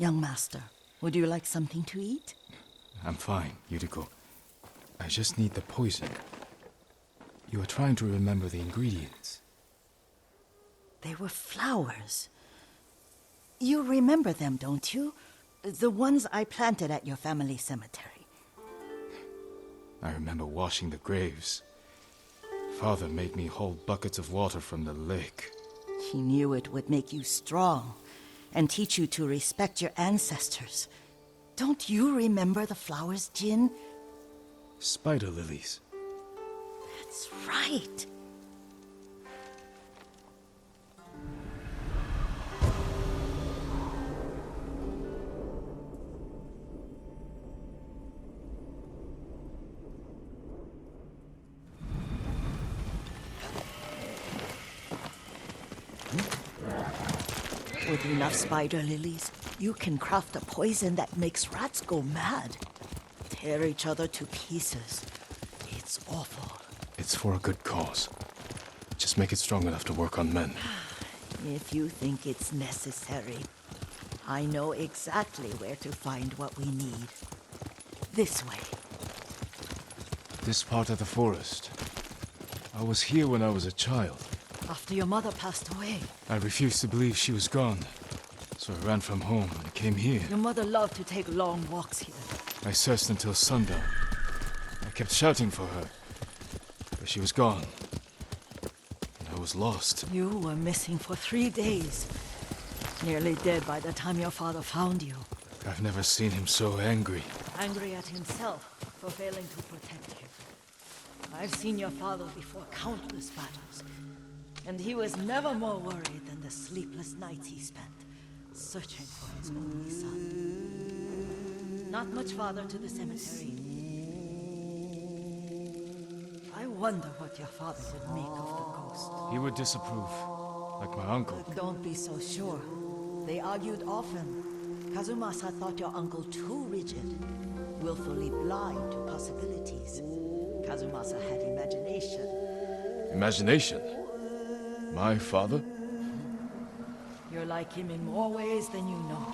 Young master, would you like something to eat? I'm fine, Yuriko. I just need the poison. You are trying to remember the ingredients. They were flowers. You remember them, don't you? The ones I planted at your family cemetery. I remember washing the graves. Father made me hold buckets of water from the lake. He knew it would make you strong and teach you to respect your ancestors. Don't you remember the flowers, Jin? Spider lilies. That's right. With enough spider lilies, you can craft a poison that makes rats go mad. Tear each other to pieces. It's awful. It's for a good cause. Just make it strong enough to work on men. If you think it's necessary, I know exactly where to find what we need. This way. This part of the forest. I was here when I was a child. After your mother passed away. I refused to believe she was gone. So I ran from home and came here. Your mother loved to take long walks here. I searched until sundown. I kept shouting for her. But she was gone. And I was lost. You were missing for 3 days. Nearly dead by the time your father found you. I've never seen him so angry. Angry at himself for failing to protect you. I've seen your father before countless battles. And he was never more worried than the sleepless nights he spent searching for his only son. Not much farther to the cemetery. I wonder what your father would make of the ghost. He would disapprove, like my uncle. Don't be so sure. They argued often. Kazumasa thought your uncle too rigid, willfully blind to possibilities. Kazumasa had imagination. Imagination? My father? You're like him in more ways than you know.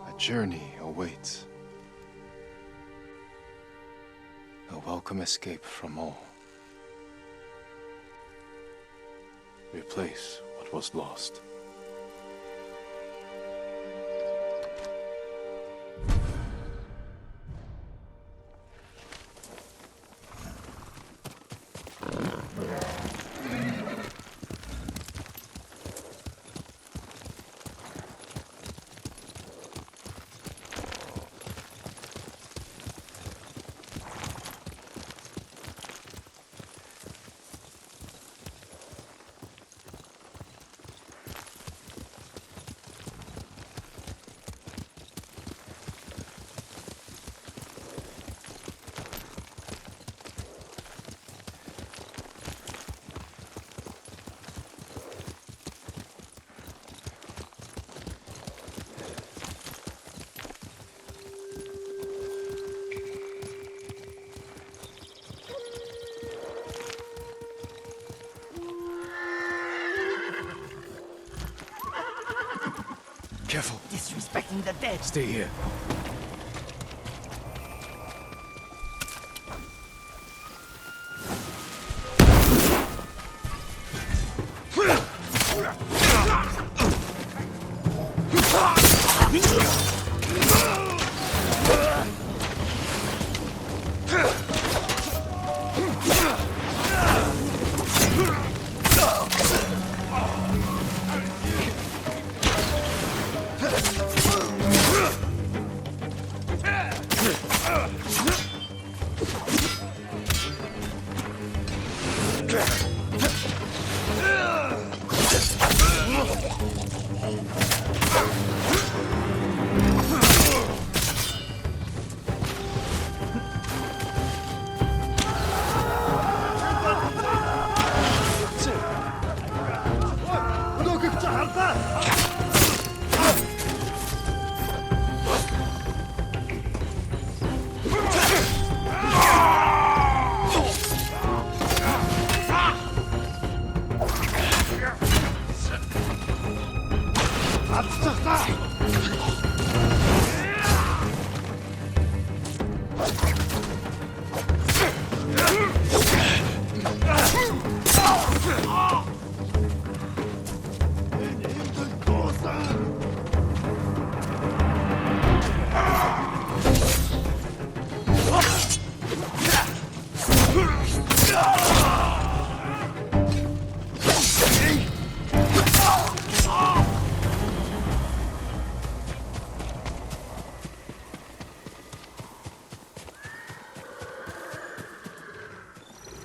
A journey awaits. A welcome escape from all. Replace what was lost. Careful. Disrespecting the dead. Stay here.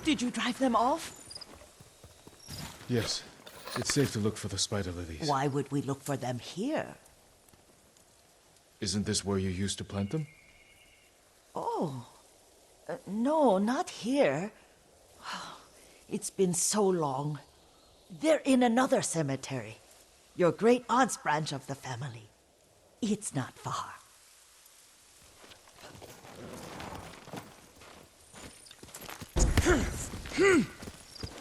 Did you drive them off? Yes. It's safe to look for the spider lilies. Why would we look for them here? Isn't this where you used to plant them? Oh. No, not here. It's been so long. They're in another cemetery. Your great-aunt's branch of the family. It's not far.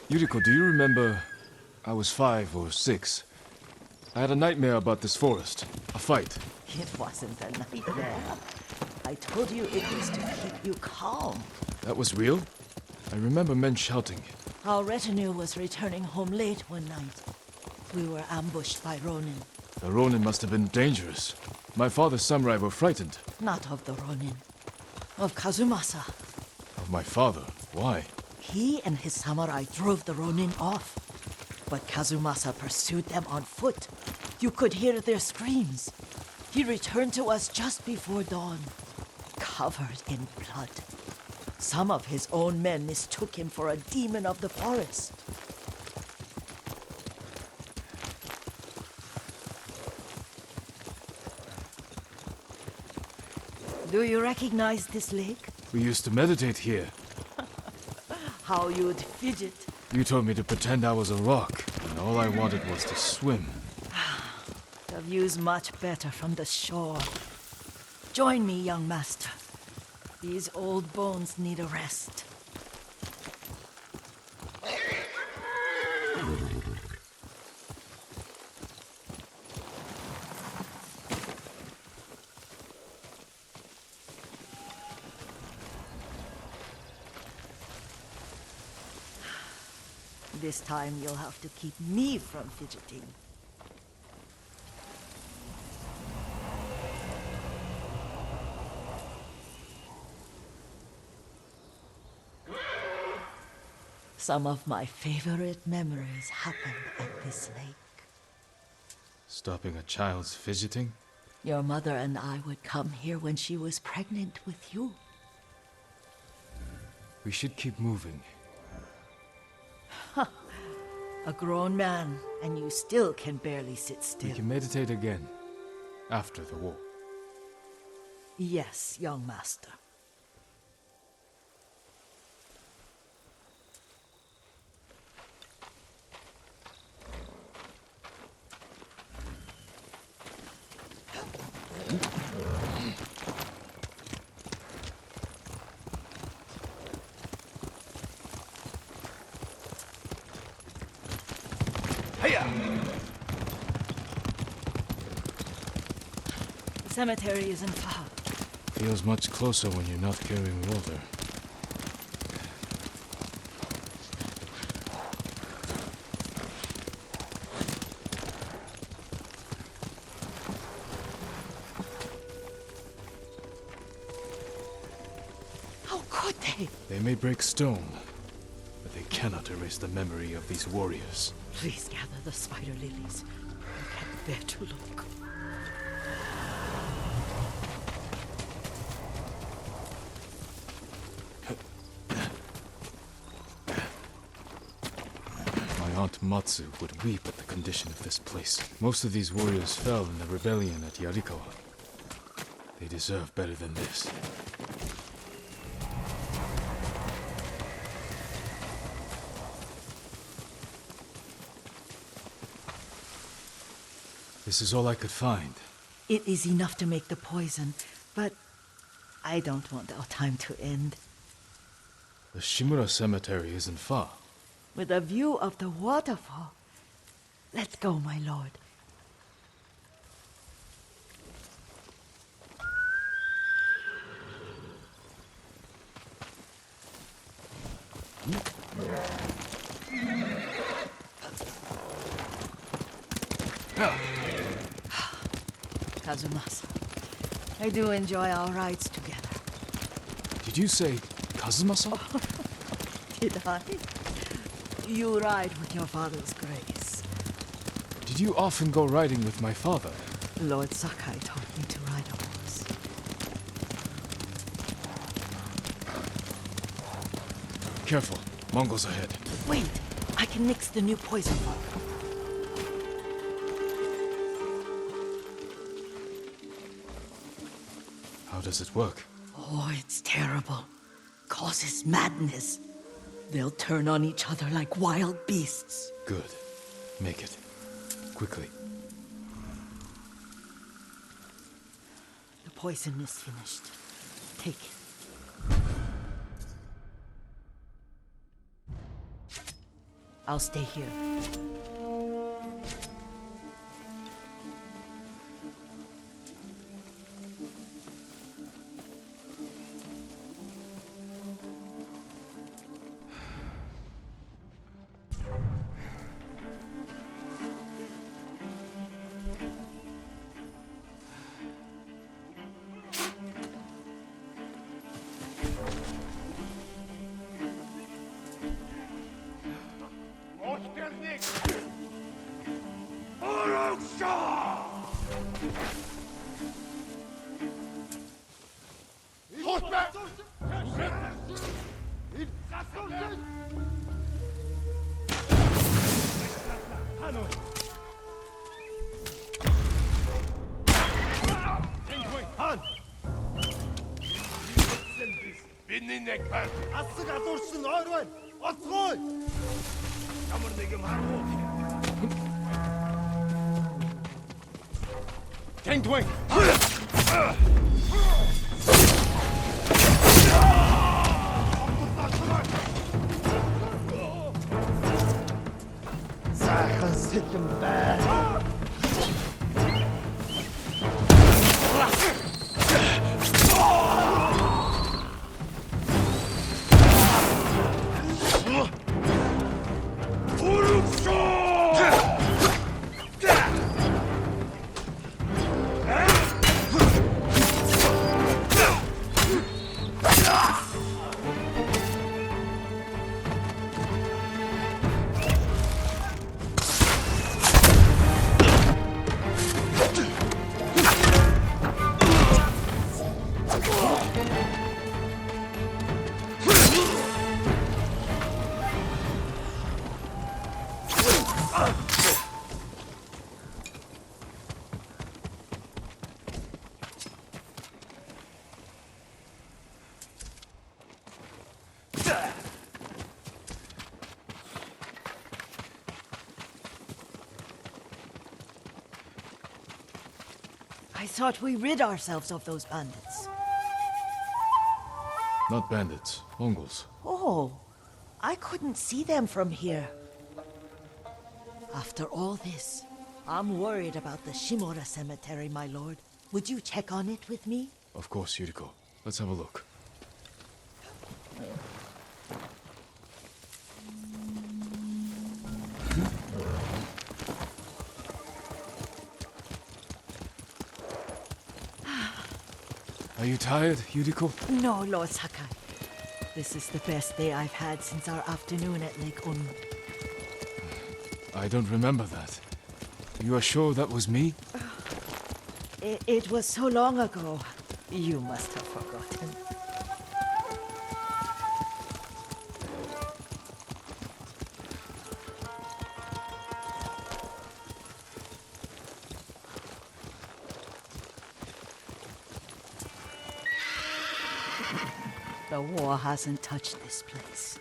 Yuriko, do you remember... I was 5 or 6. I had a nightmare about this forest. A fight. It wasn't a nightmare. I told you it was to keep you calm. That was real? I remember men shouting. Our retinue was returning home late one night. We were ambushed by Ronin. The Ronin must have been dangerous. My father's samurai were frightened. Not of the Ronin. Of Kazumasa. Of my father? Why? He and his samurai drove the Ronin off. But Kazumasa pursued them on foot. You could hear their screams. He returned to us just before dawn, covered in blood. Some of his own men mistook him for a demon of the forest. Do you recognize this lake? We used to meditate here. How you'd fidget. You told me to pretend I was a rock, and all I wanted was to swim. The view's much better from the shore. Join me, young master. These old bones need a rest. This time you'll have to keep me from fidgeting. Some of my favorite memories happened at this lake. Stopping a child's fidgeting? Your mother and I would come here when she was pregnant with you. We should keep moving. A grown man, and you still can barely sit We still. can meditate again. After the war. Yes, young master. The cemetery isn't far. Feels much closer when you're not carrying water. How could they? They may break stone, but they cannot erase the memory of these warriors. Please gather the spider lilies. I can't bear to look. My aunt Matsu would weep at the condition of this place. Most of these warriors fell in the rebellion at Yarikawa. They deserve better than this. This is all I could find. It is enough to make the poison, but I don't want our time to end. The Shimura Cemetery isn't far. With a view of the waterfall. Let's go, my lord. Kazumasa, I do enjoy our rides together. Did you say Kazumasa? Did I? You ride with your father's grace. Did you often go riding with my father? Lord Sakai taught me to ride a horse. Careful. Mongols ahead. Wait, I can mix the new poison. How does it work? Oh, it's terrible. Causes madness. They'll turn on each other like wild beasts. Good. Make it. Quickly. The poison is finished. Take it. I'll stay here. Асыг алуурсан ойр байна. Оцгой. Ямар нэгэн харуу. Тэнгуэн. Сайхан сэлэн бай. I thought we rid ourselves of those bandits. Not bandits. Mongols. Oh, I couldn't see them from here. After all this, I'm worried about the Shimura cemetery, my lord. Would you check on it with me? Of course, Yuriko. Let's have a look. Are you tired, Yuriko? No, Lord Sakai. This is the best day I've had since our afternoon at Lake Unmu. I don't remember that. You are sure that was me? It was so long ago. You must have forgotten. The war hasn't touched this place.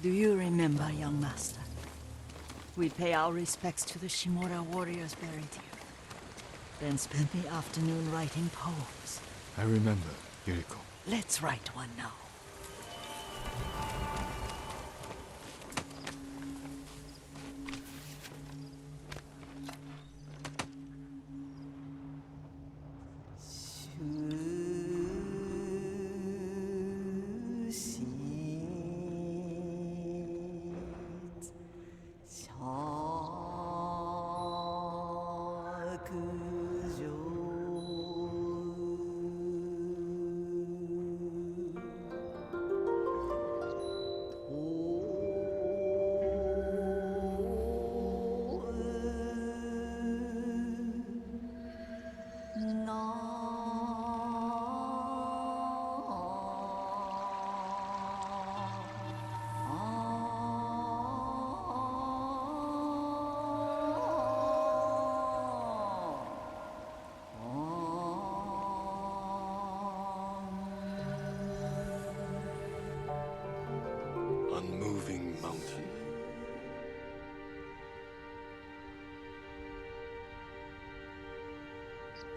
Do you remember, young master? We'd pay our respects to the Shimura warriors buried here, then spend the afternoon writing poems. I remember, Yuriko. Let's write one now.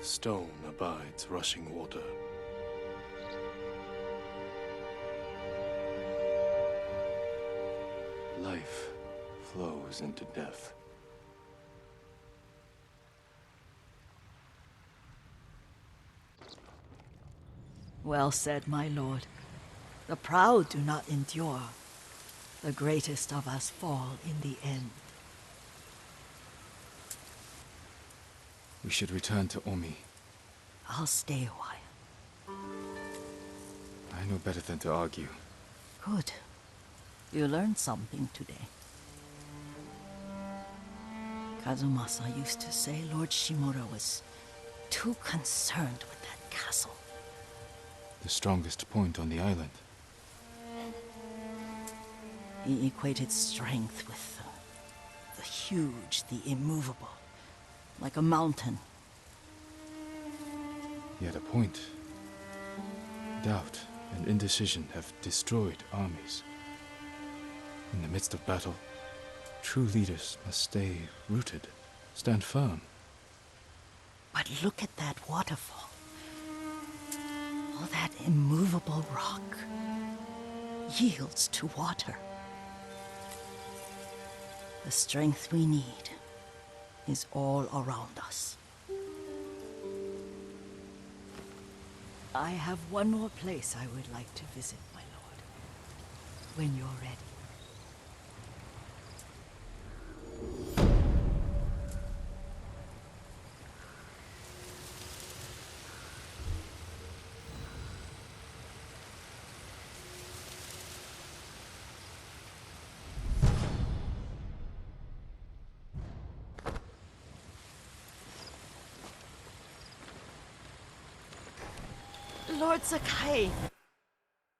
Stone abides rushing water. Life flows into death. Well said, my lord. The proud do not endure. The greatest of us fall in the end. We should return to Omi. I'll stay a while. I know better than to argue. Good. You learned something today. Kazumasa used to say Lord Shimura was too concerned with that castle. The strongest point on the island. He equated strength with the huge, the immovable, like a mountain. He had a point. Doubt and indecision have destroyed armies. In the midst of battle, true leaders must stay rooted, stand firm. But look at that waterfall. All that immovable rock yields to water. The strength we need is all around us. I have one more place I would like to visit, my lord. When you're ready. Lord Sakai,